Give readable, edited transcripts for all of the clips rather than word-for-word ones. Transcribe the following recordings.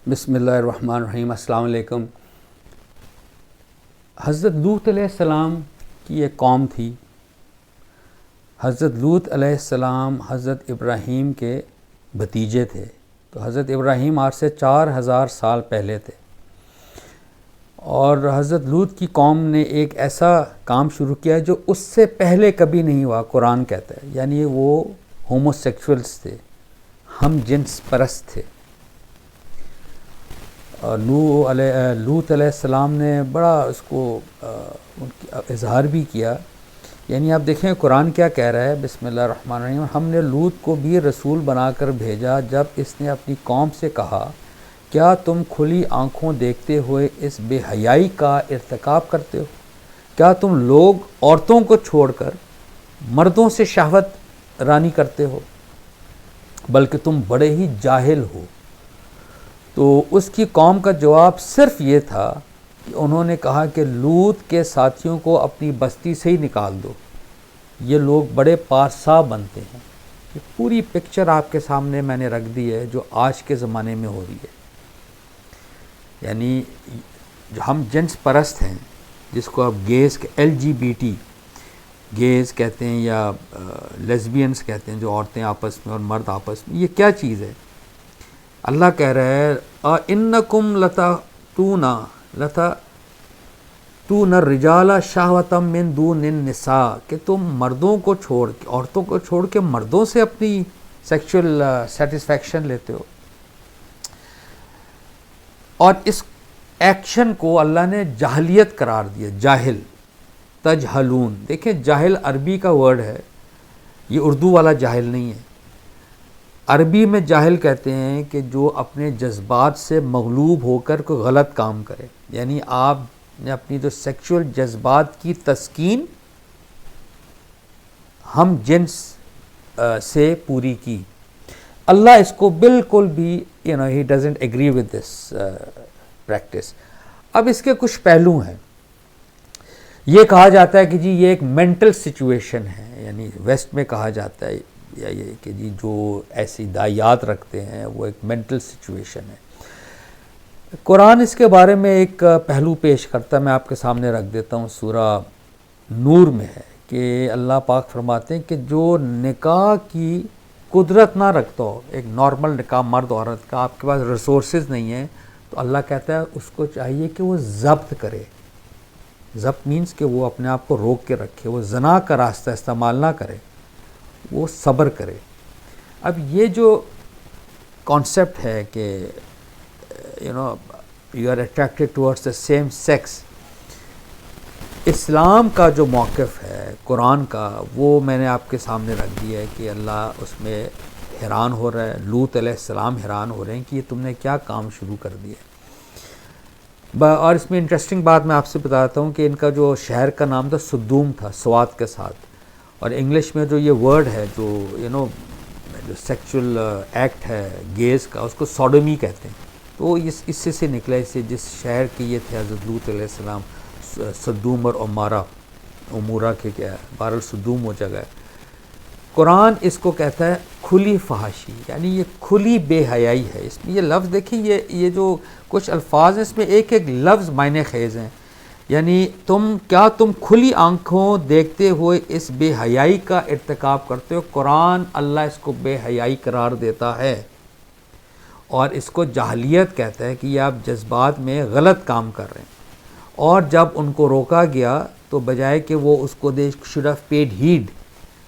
بسم اللہ الرحمن الرحیم. السلام علیکم. حضرت لوط علیہ السلام کی ایک قوم تھی. حضرت لوط علیہ السلام حضرت ابراہیم کے بھتیجے تھے. تو حضرت ابراہیم آج سے 4000 سال پہلے تھے، اور حضرت لوط کی قوم نے ایک ایسا کام شروع کیا جو اس سے پہلے کبھی نہیں ہوا. قرآن کہتا ہے، یعنی وہ ہومو سیکچولز تھے، ہم جنس پرست تھے. لوط علیہ السلام نے بڑا اس کو ان کی اظہار بھی کیا. یعنی آپ دیکھیں قرآن کیا کہہ رہا ہے. بسم اللہ الرحمن الرحیم. ہم نے لوط کو بھی رسول بنا کر بھیجا جب اس نے اپنی قوم سے کہا، کیا تم کھلی آنکھوں دیکھتے ہوئے اس بے حیائی کا ارتکاب کرتے ہو؟ کیا تم لوگ عورتوں کو چھوڑ کر مردوں سے شہوت رانی کرتے ہو؟ بلکہ تم بڑے ہی جاہل ہو. تو اس کی قوم کا جواب صرف یہ تھا کہ انہوں نے کہا کہ لوط کے ساتھیوں کو اپنی بستی سے ہی نکال دو، یہ لوگ بڑے پارسا بنتے ہیں. یہ پوری پکچر آپ کے سامنے میں نے رکھ دی ہے جو آج کے زمانے میں ہو رہی ہے. یعنی جو ہم جنس پرست ہیں، جس کو آپ گیز LGBT گیز کہتے ہیں یا لیزبینز کہتے ہیں، جو عورتیں آپس میں اور مرد آپس میں، یہ کیا چیز ہے؟ اللہ کہہ رہا ہے اِنَّكُمْ لَتَأْتُونَ الرِّجَالَ شَهْوَةً مِّن دُونِ النِّسَاءِ، کہ تم مردوں کو چھوڑ کے، عورتوں کو چھوڑ کے مردوں سے اپنی سیکشول سیٹسفیکشن لیتے ہو. اور اس ایکشن کو اللہ نے جاہلیت قرار دیا. جاہل، تجہلون. دیکھیں جاہل عربی کا ورڈ ہے، یہ اردو والا جاہل نہیں ہے. عربی میں جاہل کہتے ہیں کہ جو اپنے جذبات سے مغلوب ہو کر کوئی غلط کام کرے. یعنی آپ نے اپنی جو سیکشول جذبات کی تسکین ہم جنس سے پوری کی. اللہ اس کو بالکل بھی he doesn't agree with this practice. اب اس کے کچھ پہلو ہیں. یہ کہا جاتا ہے کہ جی یہ ایک مینٹل سچویشن ہے، یعنی ویسٹ میں کہا جاتا ہے یا یہ کہ جی جو ایسی دائیات رکھتے ہیں وہ ایک مینٹل سچویشن ہے. قرآن اس کے بارے میں ایک پہلو پیش کرتا ہے، میں آپ کے سامنے رکھ دیتا ہوں. سورہ نور میں ہے کہ اللہ پاک فرماتے ہیں کہ جو نکاح کی قدرت نہ رکھتا ہو، ایک نارمل نکاح مرد عورت کا، آپ کے پاس ریسورسز نہیں ہیں، تو اللہ کہتا ہے اس کو چاہیے کہ وہ ضبط کرے. ضبط مینس کہ وہ اپنے آپ کو روک کے رکھے، وہ زنا کا راستہ استعمال نہ کرے، وہ صبر کرے. اب یہ جو کانسیپٹ ہے کہ you are attracted towards the same sex, Islam کا جو موقف ہے قرآن کا، وہ میں نے آپ کے سامنے رکھ دیا ہے کہ اللہ اس میں حیران ہو رہا ہے. لوط علیہ السلام حیران ہو رہے ہیں کہ یہ تم نے کیا کام شروع کر دیا. اور اس میں انٹرسٹنگ بات میں آپ سے بتاتا ہوں کہ ان کا جو شہر کا نام تھا سدوم تھا، سوات کے ساتھ. اور انگلش میں جو یہ ورڈ ہے جو جو سیکچول ایکٹ ہے گیز کا، اس کو سوڈومی کہتے ہیں. تو اس سے نکلا، اس سے جس شہر کے یہ تھے حضرت لوط علیہ السلام، سدوم اور عمورہ کے کیا ہے، بہرحال سدوم وہ جگہ ہے. قرآن اس کو کہتا ہے کھلی فحاشی، یعنی یہ کھلی بے حیائی ہے. اس میں یہ لفظ دیکھیں، یہ جو کچھ الفاظ ہیں اس میں ایک ایک لفظ معنی خیز ہیں. یعنی کیا تم کھلی آنکھوں دیکھتے ہوئے اس بے حیائی کا ارتکاب کرتے ہو. قرآن اللہ اس کو بے حیائی قرار دیتا ہے اور اس کو جاہلیت کہتا ہے کہ یہ آپ جذبات میں غلط کام کر رہے ہیں. اور جب ان کو روکا گیا تو بجائے کہ وہ اس کو they should have paid heed,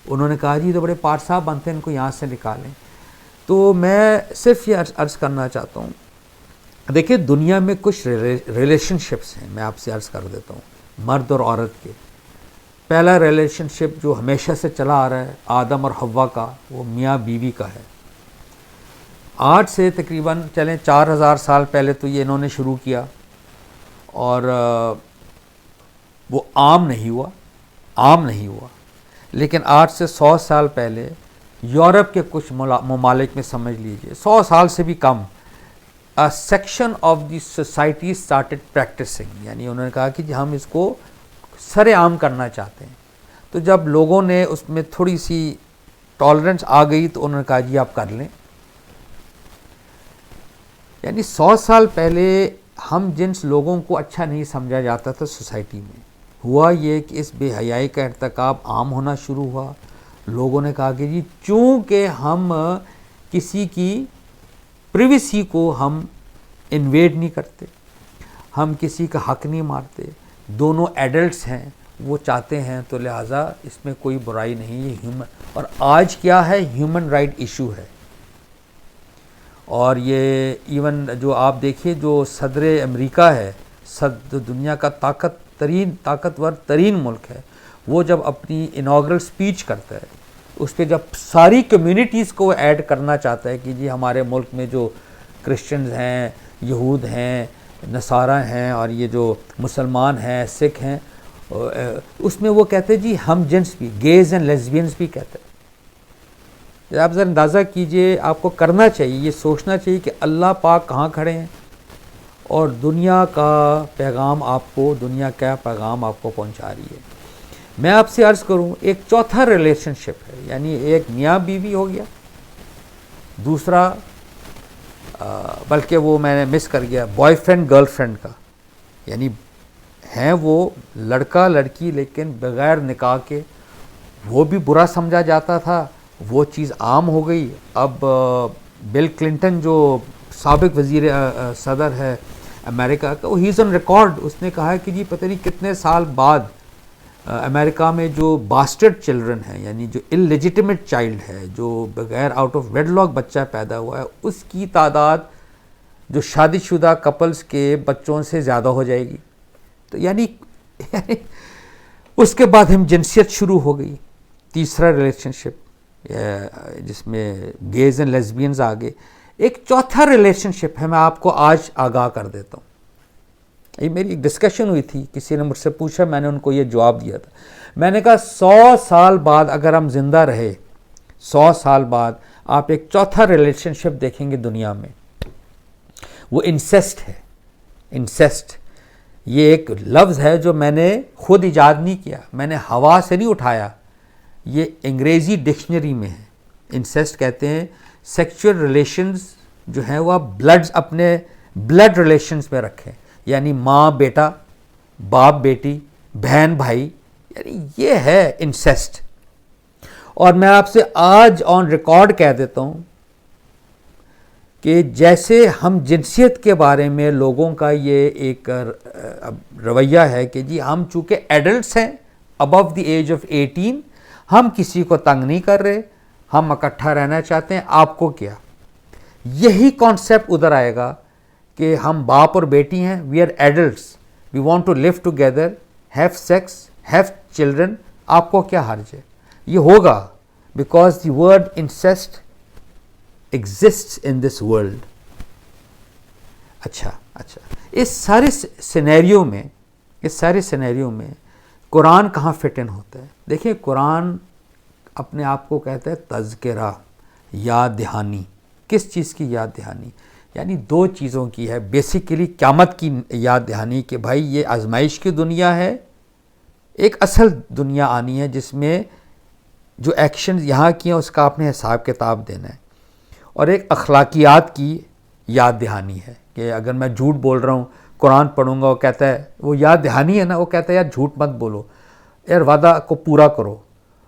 انہوں نے کہا جی تو بڑے پارسا بنتے ہیں، ان کو یہاں سے نکالیں. تو میں صرف یہ عرض کرنا چاہتا ہوں، دیکھیں دنیا میں کچھ ریلیشن شپس ہیں، میں آپ سے عرض کر دیتا ہوں. مرد اور عورت کے پہلا ریلیشن شپ جو ہمیشہ سے چلا آ رہا ہے آدم اور حوا کا، وہ میاں بیوی کا ہے. آج سے تقریباً چلیں 4000 سال پہلے تو یہ انہوں نے شروع کیا، اور وہ عام نہیں ہوا. لیکن آج سے 100 سال پہلے یورپ کے کچھ ممالک میں سمجھ لیجئے 100 سال سے بھی کم، a section of the society started practicing. یعنی انہوں نے کہا کہ ہم اس کو سر عام کرنا چاہتے ہیں. تو جب لوگوں نے اس میں تھوڑی سی ٹالرنس آ گئی تو انہوں نے کہا جی آپ کر لیں. یعنی 100 سال پہلے ہم جنس لوگوں کو اچھا نہیں سمجھا جاتا تھا سوسائٹی میں. ہوا یہ کہ اس بے حیائی کا ارتکاب عام ہونا شروع ہوا. لوگوں نے کہا کہ جی چونکہ ہم کسی کی پریویسی کو ہم انویڈ نہیں کرتے, ہم کسی کا حق نہیں مارتے, دونوں ایڈلٹس ہیں, وہ چاہتے ہیں, تو لہٰذا اس میں کوئی برائی نہیں, یہ ہیومن. اور آج کیا ہے, ہیومن رائٹ ایشو ہے. اور یہ ایون جو آپ دیکھیے جو صدر امریکہ ہے, دنیا کا طاقتور ترین ملک ہے, وہ جب اپنی انوگرل سپیچ کرتا ہے, اس پہ جب ساری کمیونٹیز کو ایڈ کرنا چاہتا ہے کہ جی ہمارے ملک میں جو کرسچنز ہیں, یہود ہیں, نصارہ ہیں, اور یہ جو مسلمان ہیں, سکھ ہیں, اس میں وہ کہتے ہیں جی ہم جنس بھی, گیز اینڈ لیزبینز بھی کہتے ہیں. آپ ذرا اندازہ کیجئے, آپ کو کرنا چاہیے, یہ سوچنا چاہیے کہ اللہ پاک کہاں کھڑے ہیں اور دنیا کا پیغام آپ کو پہنچا رہی ہے. میں آپ سے عرض کروں, ایک چوتھا ریلیشن شپ ہے, یعنی ایک میاں بیوی ہو گیا, دوسرا بلکہ وہ میں نے مس کر گیا, بوائے فرینڈ گرل فرینڈ کا, یعنی ہیں وہ لڑکا لڑکی لیکن بغیر نکاح کے, وہ بھی برا سمجھا جاتا تھا, وہ چیز عام ہو گئی. اب بل کلنٹن جو سابق وزیر صدر ہے امریکہ کا, وہ ہی از آن ریکارڈ, اس نے کہا ہے کہ جی پتہ نہیں کتنے سال بعد امریکہ میں جو باسٹرڈ چلڈرن ہیں, یعنی جو اللیجیٹمیٹ چائلڈ ہے, جو بغیر آؤٹ آف ویڈ لاک بچہ پیدا ہوا ہے, اس کی تعداد جو شادی شدہ کپلز کے بچوں سے زیادہ ہو جائے گی. تو یعنی اس کے بعد ہم جنسیت شروع ہو گئی, تیسرا ریلیشن شپ جس میں گیز اینڈ لیزبینز آگے. ایک چوتھا ریلیشن شپ ہے, میں آپ کو آج آگاہ کر دیتا ہوں. یہ میری ایک ڈسکشن ہوئی تھی, کسی نے مجھ سے پوچھا, میں نے ان کو یہ جواب دیا تھا. میں نے کہا 100 سال بعد اگر ہم زندہ رہے, 100 سال بعد آپ ایک چوتھا ریلیشن شپ دیکھیں گے دنیا میں, وہ انسیسٹ ہے. انسیسٹ یہ ایک لفظ ہے جو میں نے خود ایجاد نہیں کیا, میں نے ہوا سے نہیں اٹھایا, یہ انگریزی ڈکشنری میں ہے. انسیسٹ کہتے ہیں سیکچول ریلیشنز جو ہیں وہ آپ اپنے بلڈ ریلیشنز میں رکھیں, یعنی ماں بیٹا, باپ بیٹی, بہن بھائی, یعنی یہ ہے انسیسٹ. اور میں آپ سے آج آن ریکارڈ کہہ دیتا ہوں کہ جیسے ہم جنسیت کے بارے میں لوگوں کا یہ ایک رویہ ہے کہ جی ہم چونکہ ایڈلٹس ہیں ابو دی ایج آف 18, ہم کسی کو تنگ نہیں کر رہے, ہم اکٹھا رہنا چاہتے ہیں, آپ کو کیا. یہی کانسیپٹ ادھر آئے گا کہ ہم باپ اور بیٹی ہیں, we are adults, we want to live together, have sex, have children, آپ کو کیا حرج ہے. یہ ہوگا because the word incest exists in this world. اچھا, اس سارے سینیریو میں قرآن کہاں فٹ ان ہوتا ہے. دیکھیں قرآن اپنے آپ کو کہتا ہے تذکرہ, یاد دہانی. کس چیز کی یاد دہانی؟ یعنی 2 چیزوں کی ہے بیسیکلی. قیامت کی یاد دہانی کہ بھائی یہ آزمائش کی دنیا ہے, ایک اصل دنیا آنی ہے جس میں جو ایکشنز یہاں کیے ہیں اس کا آپ نے حساب کتاب دینا ہے. اور ایک اخلاقیات کی یاد دہانی ہے کہ اگر میں جھوٹ بول رہا ہوں, قرآن پڑھوں گا, وہ کہتا ہے, وہ یاد دہانی ہے نا, وہ کہتا ہے یار جھوٹ مت بولو, یار وعدہ کو پورا کرو,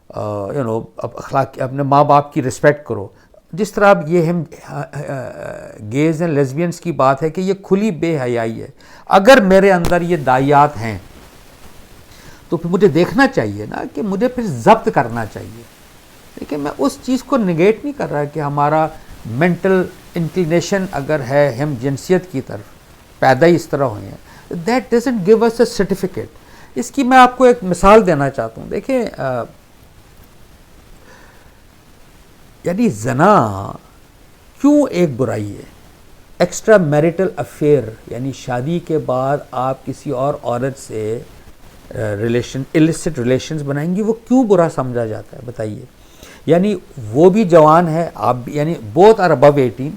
اخلاق, اپنے ماں باپ کی رسپیکٹ کرو. جس طرح اب یہ ہم گیز اینڈ لیزبینز کی بات ہے کہ یہ کھلی بے حیائی ہے. اگر میرے اندر یہ دائیات ہیں تو پھر مجھے دیکھنا چاہیے نا کہ مجھے پھر ضبط کرنا چاہیے. لیکن میں اس چیز کو نگیٹ نہیں کر رہا کہ ہمارا مینٹل انکلینیشن اگر ہے ہم جنسیت کی طرف پیدا ہی اس طرح ہوئے ہیں, that doesn't give us a certificate. اس کی میں آپ کو ایک مثال دینا چاہتا ہوں. دیکھیں یعنی زنا کیوں ایک برائی ہے. ایکسٹرا میریٹل افیئر یعنی شادی کے بعد آپ کسی اور عورت سے illicit ریلیشنز بنائیں گی, وہ کیوں برا سمجھا جاتا ہے بتائیے. یعنی وہ بھی جوان ہے, آپ بھی, یعنی both are above 18,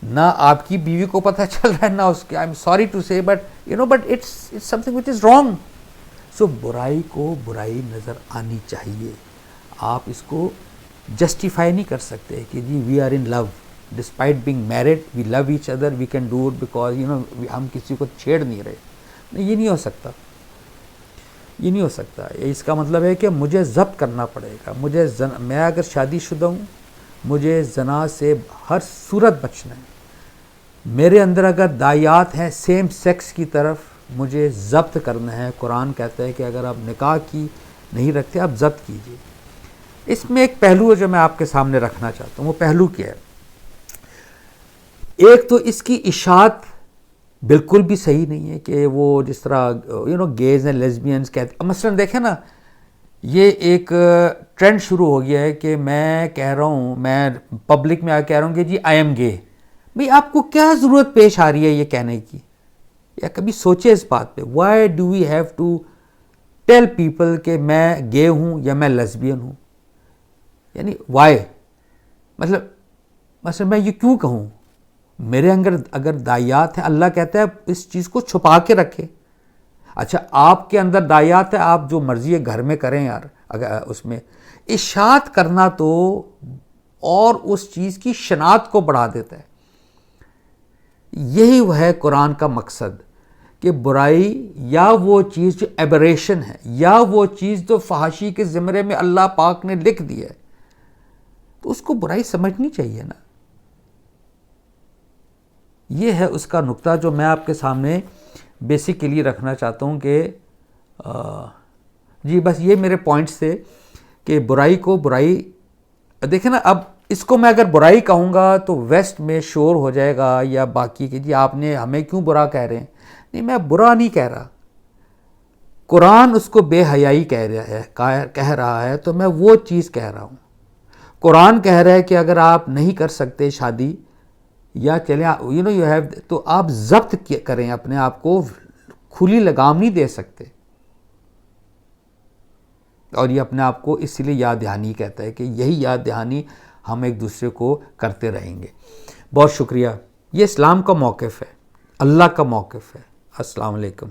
نہ آپ کی بیوی کو پتہ چل رہا ہے نہ اس کے. آئی ایم سوری ٹو سے but it's something which is wrong. سو برائی کو برائی نظر آنی چاہیے. آپ اس کو جسٹیفائی نہیں کر سکتے کہ جی we are in love, despite being married we love each other, we can do it because ہم کسی کو چھیڑ نہیں رہے. نہیں, یہ نہیں ہو سکتا, یہ نہیں ہو سکتا. اس کا مطلب ہے کہ مجھے ضبط کرنا پڑے گا. میں اگر شادی شدہ ہوں, مجھے زنا سے ہر صورت بچنا ہے. میرے اندر اگر دایات ہیں سیم سیکس کی طرف, مجھے ضبط کرنا ہے. قرآن کہتا ہے کہ اگر آپ نکاح کی نہیں رکھتے آپ ضبط کیجیے. اس میں ایک پہلو ہے جو میں آپ کے سامنے رکھنا چاہتا ہوں. وہ پہلو کیا ہے؟ ایک تو اس کی اشاعت بالکل بھی صحیح نہیں ہے کہ وہ جس طرح گیز اینڈ لیزبینز کہتے. مثلا دیکھیں نا, یہ ایک ٹرینڈ شروع ہو گیا ہے کہ میں کہہ رہا ہوں, میں پبلک میں آ کہہ رہا ہوں کہ جی آئی ایم گے. بھئی آپ کو کیا ضرورت پیش آ رہی ہے یہ کہنے کی؟ یا کبھی سوچے اس بات پہ. Why do we have to tell people کہ میں گے ہوں یا میں لیزبین ہوں؟ یعنی وائی؟ مثلا میں یہ کیوں کہوں؟ میرے اگر دایات ہیں, اللہ کہتا ہے اس چیز کو چھپا کے رکھے. اچھا آپ کے اندر دایات ہے, آپ جو مرضی ہے گھر میں کریں یار. اگر اس میں اشاعت کرنا تو اور اس چیز کی شناخت کو بڑھا دیتا ہے. یہی وہ ہے قرآن کا مقصد کہ برائی یا وہ چیز جو ایبریشن ہے یا وہ چیز جو فحاشی کے زمرے میں اللہ پاک نے لکھ دی ہے, تو اس کو برائی سمجھنی چاہیے نا. یہ ہے اس کا نقطہ جو میں آپ کے سامنے بیسیکلی رکھنا چاہتا ہوں کہ جی بس یہ میرے پوائنٹس تھے کہ برائی کو برائی. دیکھیں نا, اب اس کو میں اگر برائی کہوں گا تو ویسٹ میں شور ہو جائے گا یا باقی کہ جی آپ نے ہمیں کیوں برا کہہ رہے ہیں. نہیں, میں برا نہیں کہہ رہا. قرآن اس کو بے حیائی کہہ رہا ہے تو میں وہ چیز کہہ رہا ہوں. قرآن کہہ رہا ہے کہ اگر آپ نہیں کر سکتے شادی یا چلیں یو ہیو, تو آپ ضبط کریں اپنے آپ کو, کھلی لگام نہیں دے سکتے. اور یہ اپنے آپ کو اس لیے یاد دہانی کہتا ہے کہ یہی یاد دہانی ہم ایک دوسرے کو کرتے رہیں گے. بہت شکریہ. یہ اسلام کا موقف ہے, اللہ کا موقف ہے. السلام علیکم.